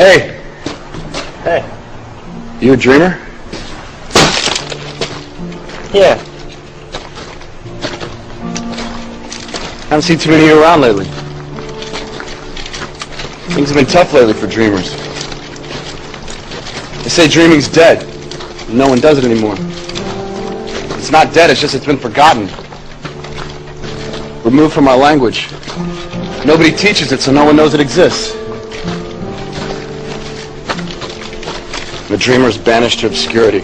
Hey! Hey. You a dreamer? Yeah. Haven't seen too many of you around lately. Things have been tough lately for dreamers. They say dreaming's dead. No one does it anymore. It's not dead, it's just it's been forgotten. Removed from our language. Nobody teaches it, so no one knows it exists. The dreamer's banished to obscurity.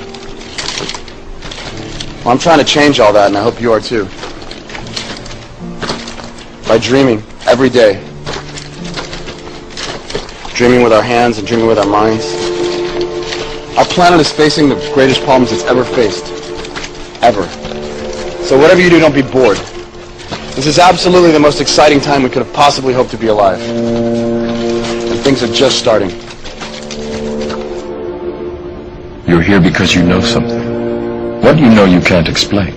Well, I'm trying to change all that, and I hope you are too. By dreaming every day. Dreaming with our hands and dreaming with our minds. Our planet is facing the greatest problems it's ever faced. Ever. So whatever you do, don't be bored. This is absolutely the most exciting time we could have possibly hoped to be alive. And things are just starting. You're here because you know something. What you know you can't explain,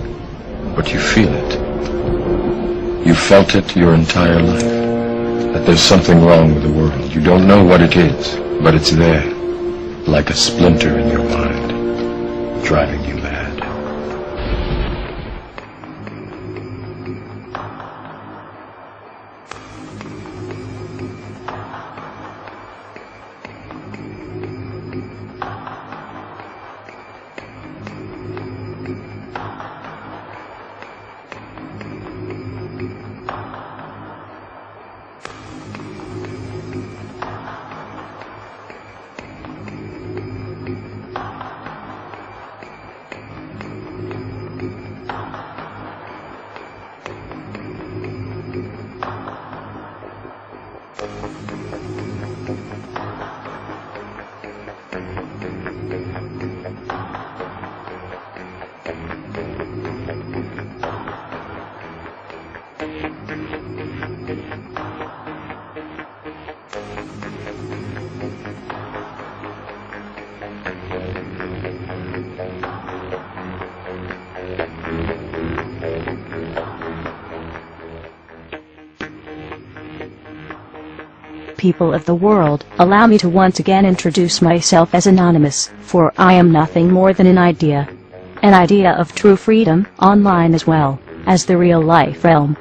but you feel it. You felt it your entire life, that there's something wrong with the world. You don't know what it is, but it's there, like a splinter in your mind, driving you mad. People of the world, allow me to once again introduce myself as Anonymous, for I am nothing more than an idea. An idea of true freedom, online as well as the real-life realm.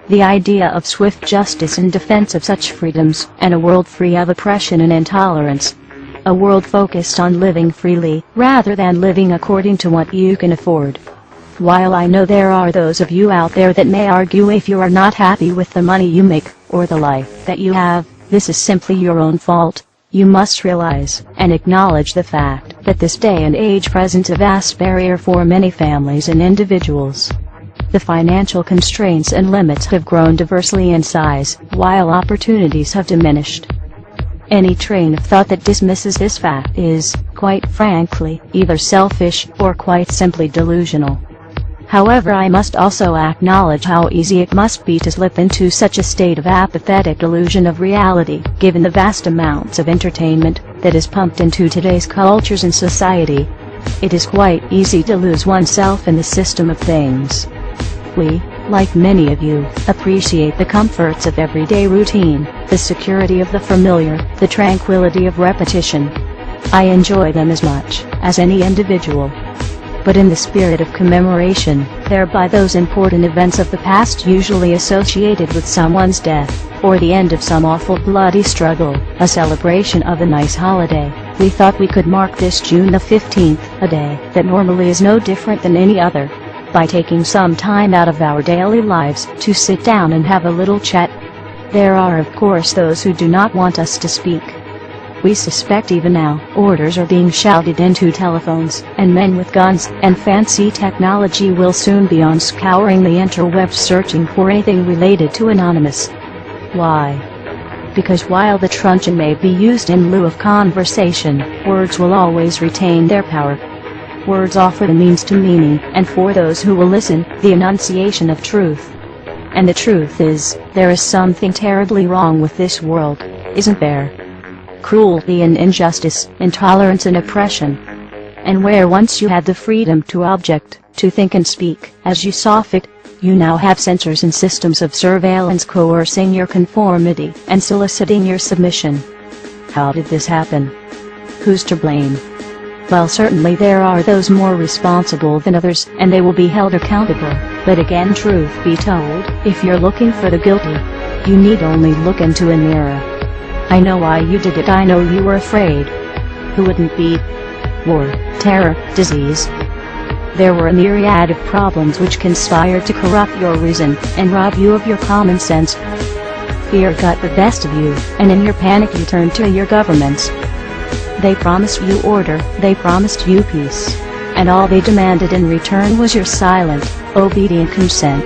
The idea of swift justice in defense of such freedoms, and a world free of oppression and intolerance. A world focused on living freely, rather than living according to what you can afford. While I know there are those of you out there that may argue if you are not happy with the money you make, or the life that you have, this is simply your own fault. You must realize, and acknowledge the fact, that this day and age presents a vast barrier for many families and individuals. The financial constraints and limits have grown diversely in size, while opportunities have diminished. Any train of thought that dismisses this fact is, quite frankly, either selfish, or quite simply delusional. However, I must also acknowledge how easy it must be to slip into such a state of apathetic delusion of reality, given the vast amounts of entertainment that is pumped into today's cultures and society. It is quite easy to lose oneself in the system of things. We, like many of you, appreciate the comforts of everyday routine, the security of the familiar, the tranquility of repetition. I enjoy them as much as any individual. But in the spirit of commemoration, thereby those important events of the past usually associated with someone's death, or the end of some awful bloody struggle, a celebration of a nice holiday, we thought we could mark this June the 15th, a day that normally is no different than any other, by taking some time out of our daily lives to sit down and have a little chat. There are of course those who do not want us to speak. We suspect even now, orders are being shouted into telephones, and men with guns and fancy technology will soon be on scouring the interwebs searching for anything related to Anonymous. Why? Because while the truncheon may be used in lieu of conversation, words will always retain their power. Words offer the means to meaning, and for those who will listen, the enunciation of truth. And the truth is, there is something terribly wrong with this world, isn't there? Cruelty and injustice, intolerance and oppression. And where once you had the freedom to object, to think and speak as you saw fit, you now have censors and systems of surveillance coercing your conformity and soliciting your submission. How did this happen? Who's to blame? Well, certainly there are those more responsible than others, and they will be held accountable. But again, truth be told, if you're looking for the guilty, you need only look into a mirror. I know why you did it. I know you were afraid. Who wouldn't be? War, terror, disease. There were a myriad of problems which conspired to corrupt your reason and rob you of your common sense. Fear got the best of you, and in your panic you turned to your governments. They promised you order, they promised you peace, and all they demanded in return was your silent, obedient consent.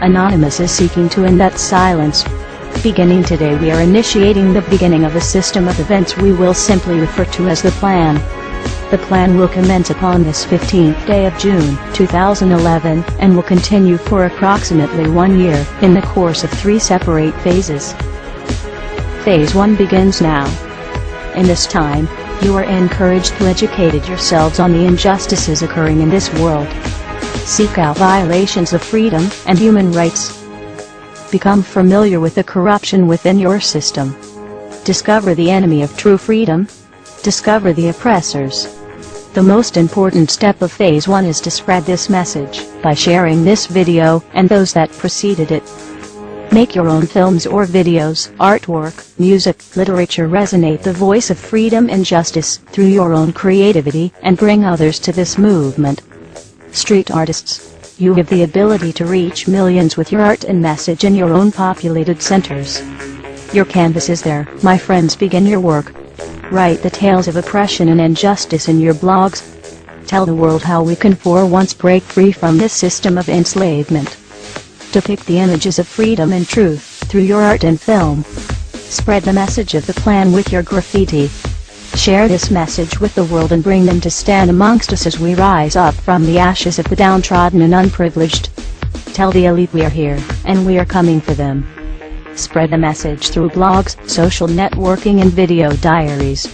Anonymous is seeking to end that silence. Beginning today, we are initiating the beginning of a system of events we will simply refer to as the Plan. The plan will commence upon this 15th day of June, 2011, and will continue for approximately 1 year, in the course of 3 separate phases. Phase 1 begins now. In this time, you are encouraged to educate yourselves on the injustices occurring in this world. Seek out violations of freedom and human rights. Become familiar with the corruption within your system. Discover the enemy of true freedom. Discover the oppressors. The most important step of Phase 1 is to spread this message by sharing this video and those that preceded it. Make your own films or videos, artwork, music, literature resonate the voice of freedom and justice through your own creativity and bring others to this movement. Street artists, you have the ability to reach millions with your art and message in your own populated centers. Your canvas is there, my friends. Begin your work. Write the tales of oppression and injustice in your blogs. Tell the world how we can for once break free from this system of enslavement. Depict the images of freedom and truth through your art and film. Spread the message of the plan with your graffiti. Share this message with the world and bring them to stand amongst us as we rise up from the ashes of the downtrodden and unprivileged. Tell the elite we are here, and we are coming for them. Spread the message through blogs, social networking and video diaries.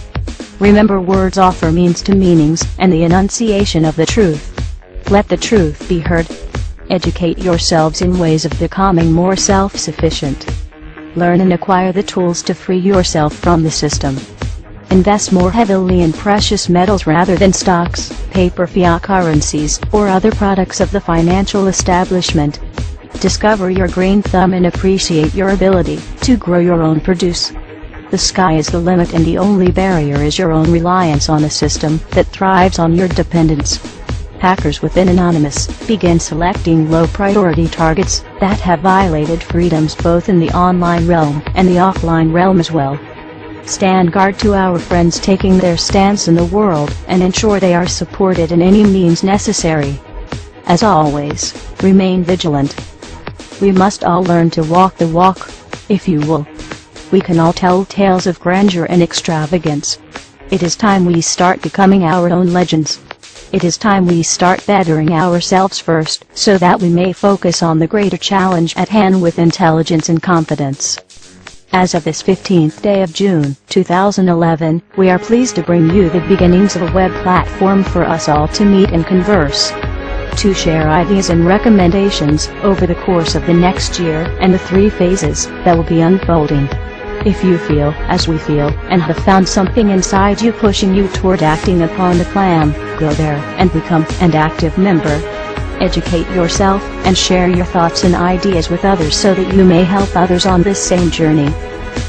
Remember, words offer means to meanings and the enunciation of the truth. Let the truth be heard. Educate yourselves in ways of becoming more self-sufficient. Learn and acquire the tools to free yourself from the system. Invest more heavily in precious metals rather than stocks, paper, fiat currencies, or other products of the financial establishment. Discover your green thumb and appreciate your ability to grow your own produce. The sky is the limit, and the only barrier is your own reliance on a system that thrives on your dependence. Hackers within Anonymous begin selecting low-priority targets that have violated freedoms both in the online realm and the offline realm as well. Stand guard to our friends taking their stance in the world and ensure they are supported in any means necessary. As always, remain vigilant. We must all learn to walk the walk, if you will. We can all tell tales of grandeur and extravagance. It is time we start becoming our own legends. It is time we start bettering ourselves first, so that we may focus on the greater challenge at hand with intelligence and confidence. As of this 15th day of June, 2011, we are pleased to bring you the beginnings of a web platform for us all to meet and converse. To share ideas and recommendations over the course of the next year and the 3 phases that will be unfolding. If you feel, as we feel, and have found something inside you pushing you toward acting upon the plan, go there and become an active member. Educate yourself and share your thoughts and ideas with others so that you may help others on this same journey.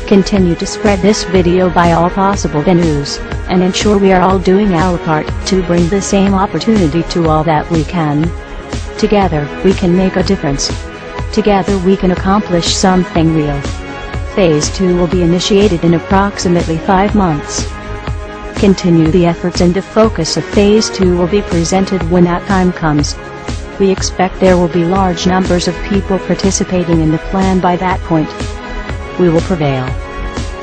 Continue to spread this video by all possible venues, and ensure we are all doing our part to bring the same opportunity to all that we can. Together, we can make a difference. Together we can accomplish something real. Phase 2 will be initiated in approximately 5 months. Continue the efforts, and the focus of Phase 2 will be presented when that time comes. We expect there will be large numbers of people participating in the plan by that point. We will prevail.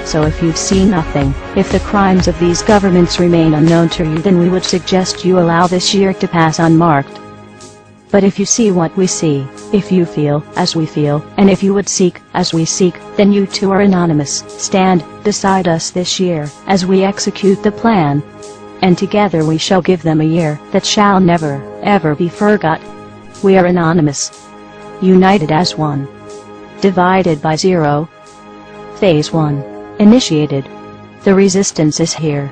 So if you've seen nothing, if the crimes of these governments remain unknown to you, then we would suggest you allow this year to pass unmarked. But if you see what we see, if you feel as we feel, and if you would seek as we seek, then you too are anonymous. Stand beside us this year as we execute the plan. And together we shall give them a year that shall never, ever be forgot. We are anonymous. United as one. Divided by zero. Phase 1. Initiated. The resistance is here.